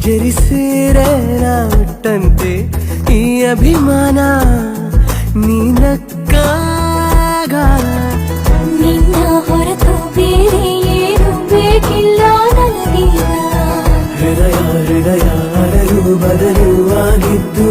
ಜರಿಸೇರೇನ ಹುಟ್ಟಂತೆ ಈ ಅಭಿಮಾನ ನೀನಕ್ಕಾಗ ನಿನ್ನ ಹೊರತು ಬೇರೆ ಏನು ಬೇಕಿಲ್ಲ ನನಗೀಗ ಹೃದಯ ಹೃದಯ ಆಡಲು ಬದಲು ಆಗಿದ್ದು